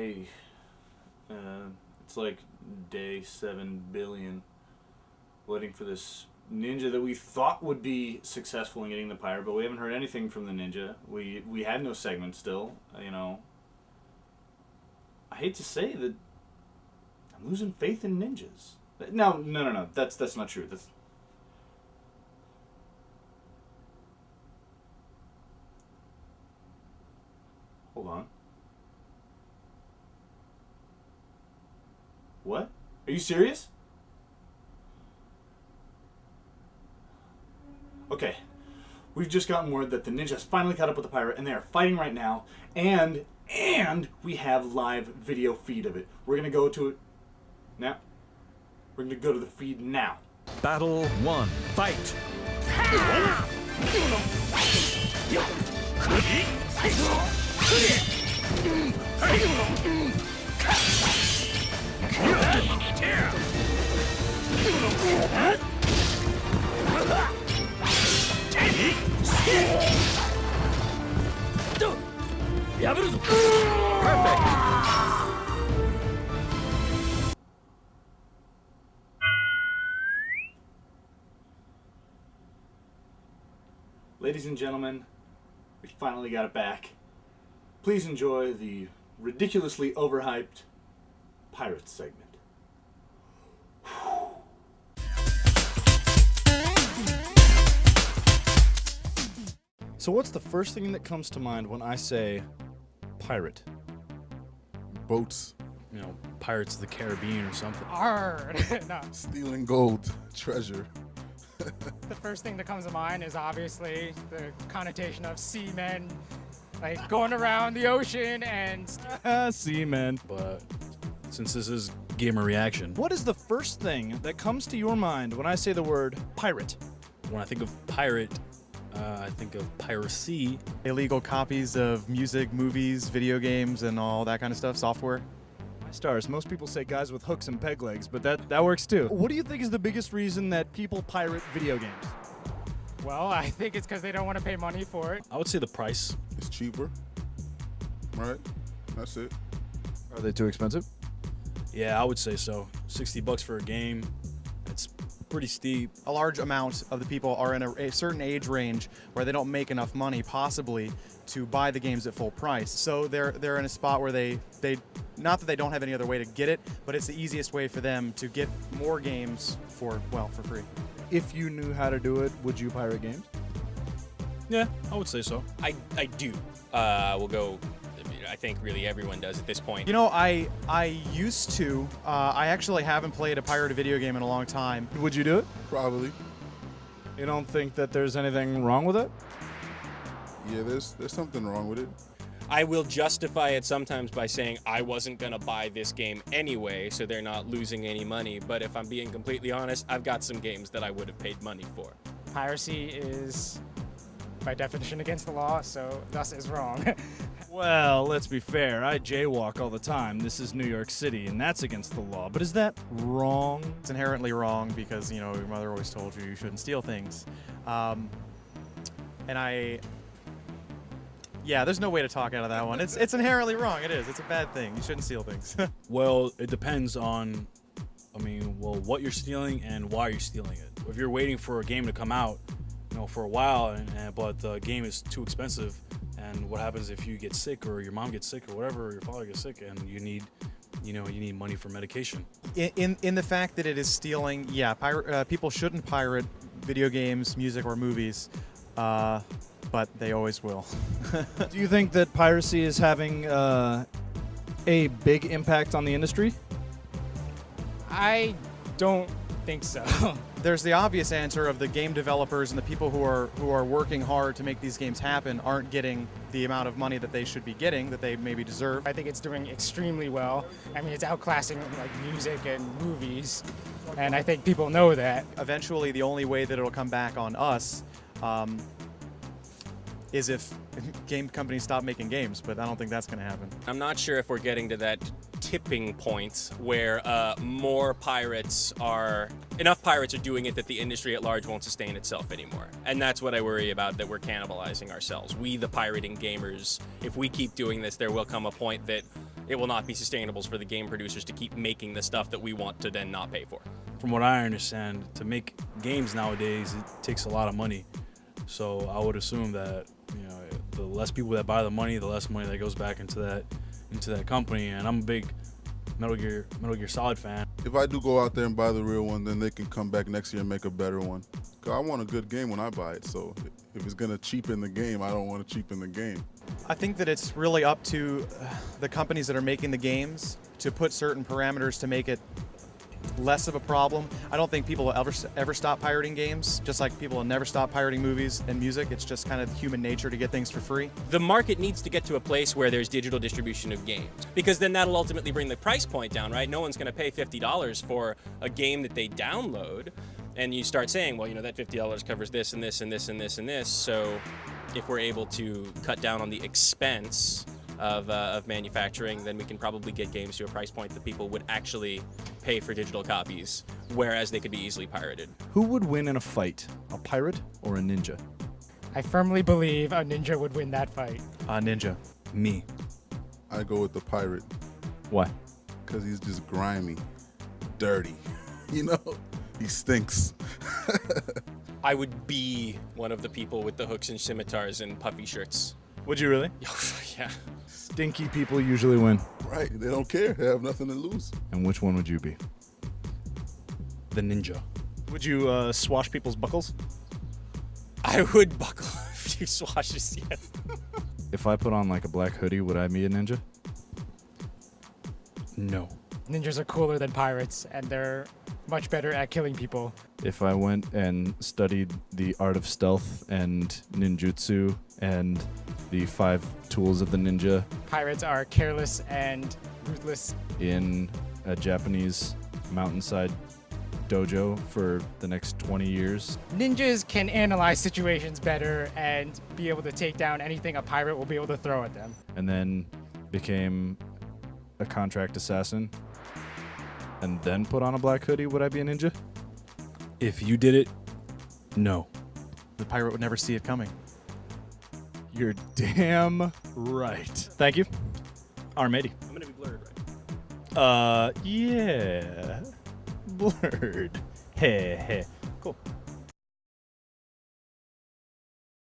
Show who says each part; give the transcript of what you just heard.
Speaker 1: Hey, it's like day 7 billion, waiting for this ninja that we thought would be successful in getting the pirate, but we haven't heard anything from the ninja. We had no segment still, you know. I hate to say that I'm losing faith in ninjas. No. That's not true. Hold on. What? Are you serious? Okay. We've just gotten word that the ninjas finally caught up with the pirate and they are fighting right now, and we have live video feed of it. We're gonna go to it now. We're gonna go to the feed now.
Speaker 2: Battle 1. Fight!
Speaker 1: Ladies and gentlemen, we finally got it back. Please enjoy the ridiculously overhyped Pirates segment. So what's the first thing that comes to mind when I say pirate?
Speaker 3: Boats,
Speaker 4: You know, Pirates of the Caribbean or something.
Speaker 5: Arr! No,
Speaker 3: stealing gold, treasure.
Speaker 5: the first thing that comes to mind is obviously the connotation of seamen, like going around the ocean and
Speaker 1: Seaman.
Speaker 4: But since this is gamer reaction,
Speaker 1: What is the first thing that comes to your mind when I say the word pirate?
Speaker 4: when I think of pirate, I think of piracy.
Speaker 6: Illegal copies of music, movies, video games, and all that kind of stuff, software.
Speaker 1: My stars, most people say guys with hooks and peg legs, but that works too. What do you think is the biggest reason that people pirate video games?
Speaker 5: well, I think it's because they don't want to pay money for it.
Speaker 4: I would say the price.
Speaker 3: It's cheaper, right? That's it.
Speaker 1: Are they too expensive?
Speaker 4: Yeah, I would say so. $60 for a game. It's pretty steep.
Speaker 6: A large amount of the people are in a certain age range where they don't make enough money, possibly, to buy the games at full price. So they're in a spot where they not that they don't have any other way to get it, but it's the easiest way for them to get more games for free.
Speaker 1: If you knew how to do it, would you pirate games?
Speaker 4: Yeah, I would say so.
Speaker 7: I do. We'll go. I think really everyone does at this point.
Speaker 6: You know, I used to. I actually haven't played a pirated video game in a long time.
Speaker 1: Would you do it?
Speaker 3: Probably.
Speaker 1: You don't think that there's anything wrong with it?
Speaker 3: Yeah, there's something wrong with it.
Speaker 7: I will justify it sometimes by saying I wasn't gonna buy this game anyway, so they're not losing any money. But if I'm being completely honest, I've got some games that I would have paid money for.
Speaker 5: Piracy is, by definition, against the law, so thus is wrong.
Speaker 1: Well, let's be fair. I jaywalk all the time. This is New York City, and that's against the law. But is that wrong?
Speaker 6: It's inherently wrong because, you know, your mother always told you shouldn't steal things. Yeah, there's no way to talk out of that one. It's inherently wrong. It is. It's a bad thing. You shouldn't steal things.
Speaker 4: Well, it depends on, what you're stealing and why you're stealing it. If you're waiting for a game to come out, for a while, but the game is too expensive, and what happens if you get sick or your mom gets sick or whatever, or your father gets sick, and you need money for medication.
Speaker 6: In the fact that it is stealing, yeah, people shouldn't pirate video games, music, or movies, but they always will.
Speaker 1: Do you think that piracy is having a big impact on the industry?
Speaker 5: I don't think so.
Speaker 6: There's the obvious answer of the game developers and the people who are working hard to make these games happen aren't getting the amount of money that they should be getting, that they maybe deserve.
Speaker 5: I think it's doing extremely well. I mean, it's outclassing like music and movies, and I think people know that.
Speaker 6: Eventually, the only way that it'll come back on us is if game companies stop making games, but I don't think that's going to happen.
Speaker 7: I'm not sure if we're getting to that tipping point where enough pirates are doing it that the industry at large won't sustain itself anymore. And that's what I worry about, that we're cannibalizing ourselves. We, the pirating gamers, if we keep doing this, there will come a point that it will not be sustainable for the game producers to keep making the stuff that we want to then not pay for.
Speaker 4: From what I understand, to make games nowadays, it takes a lot of money. So I would assume that, you know, the less people that buy the money, the less money that goes back into that company. And I'm a big Metal Gear Solid fan.
Speaker 3: If I do go out there and buy the real one, then they can come back next year and make a better one. 'Cause I want a good game when I buy it, so if it's gonna cheapen the game, I don't want to cheapen the game.
Speaker 6: I think that it's really up to the companies that are making the games to put certain parameters to make it less of a problem. I don't think people will ever stop pirating games, just like people will never stop pirating movies and music. It's just kind of human nature to get things for free.
Speaker 7: The market needs to get to a place where there's digital distribution of games, because then that'll ultimately bring the price point down, right? No one's going to pay $50 for a game that they download, and you start saying, well, you know, that $50 covers this and this and this and this and this. So if we're able to cut down on the expense of manufacturing, then we can probably get games to a price point that people would actually pay for digital copies, whereas they could be easily pirated.
Speaker 8: Who would win in a fight, a pirate or a ninja?
Speaker 5: I firmly believe a ninja would win that fight.
Speaker 6: Ninja.
Speaker 4: Me.
Speaker 3: I go with the pirate
Speaker 8: Why?
Speaker 3: because he's just grimy, dirty. You know, he stinks.
Speaker 7: I would be one of the people with the hooks and scimitars and puffy shirts.
Speaker 8: Would you really?
Speaker 7: Yeah.
Speaker 8: Stinky people usually win.
Speaker 3: Right? They don't care. They have nothing to lose.
Speaker 8: And which one would you be?
Speaker 4: The ninja.
Speaker 8: Would you swash people's buckles?
Speaker 7: I would buckle a few swashes, yes.
Speaker 8: If I put on like a black hoodie, would I be a ninja?
Speaker 4: No.
Speaker 5: Ninjas are cooler than pirates, and they're much better at killing people.
Speaker 8: If I went and studied the art of stealth and ninjutsu and the 5 tools of the ninja
Speaker 5: Pirates are careless and ruthless.
Speaker 8: in a Japanese mountainside dojo for the next 20 years,
Speaker 5: Ninjas can analyze situations better and be able to take down anything a pirate will be able to throw at them.
Speaker 8: and then became a contract assassin and then put on a black hoodie, would I be a ninja?
Speaker 4: If you did it, no.
Speaker 6: The pirate would never see it coming.
Speaker 8: You're damn right. Thank you. Armady.
Speaker 7: I'm gonna be blurred, right?
Speaker 8: Yeah. Blurred. Hey, hey. Cool.